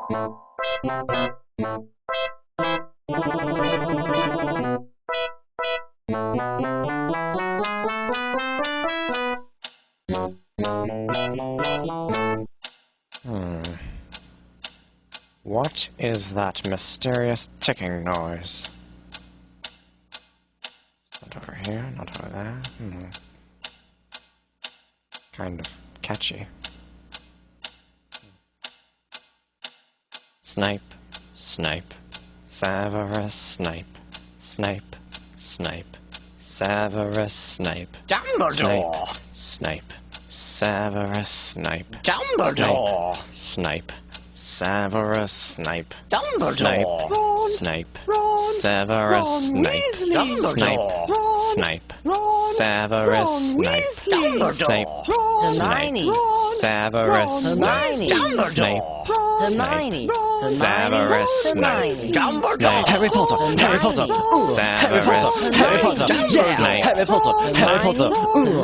What is that mysterious ticking noise? Not over here, not over there. Kind of catchy. Snape, Snape, Severus Snape, Snape, Snape, Severus Snape, Dumbledore! Snape, Severus Snape, Dumbledore! Snape, Severus Snape, Dumbledore! Snape, Ron, Severus Ron Snape, Weasley. Dumbledore! Ron, Snape, Ron, Severus Ron Snape, Weasley. Snape, Ron, Hermione. Severus Ron Snape, Dumbledore! Snape, Hermione! Severus Hermione! Snape, Dumbledore! Harry Potter, Harry Potter, Harry Potter, Harry Potter, yeah, Harry Potter, Harry Potter,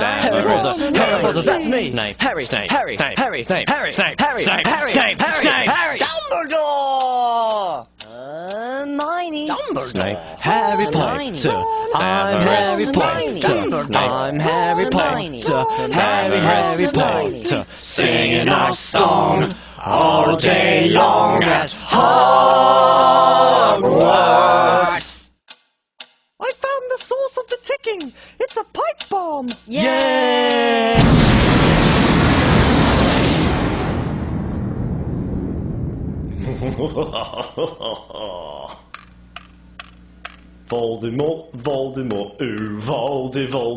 Harry Potter, Harry Potter, that's me, Snape, Harry, Snape, Harry, Snape, Harry, Snape, Harry, Snape, Harry, Snape, Harry, Snape, Harry, Snape, Dumbledore! Hermione! Snape, Harry Hermione. Potter, I'm Harry Potter, I'm Harry Potter, Harry Potter, singing our song all day long at Hogwarts. I found the source of the ticking. It's a pipe bomb. Yay! Voldemort, Voldemort, ooh, Voldemort.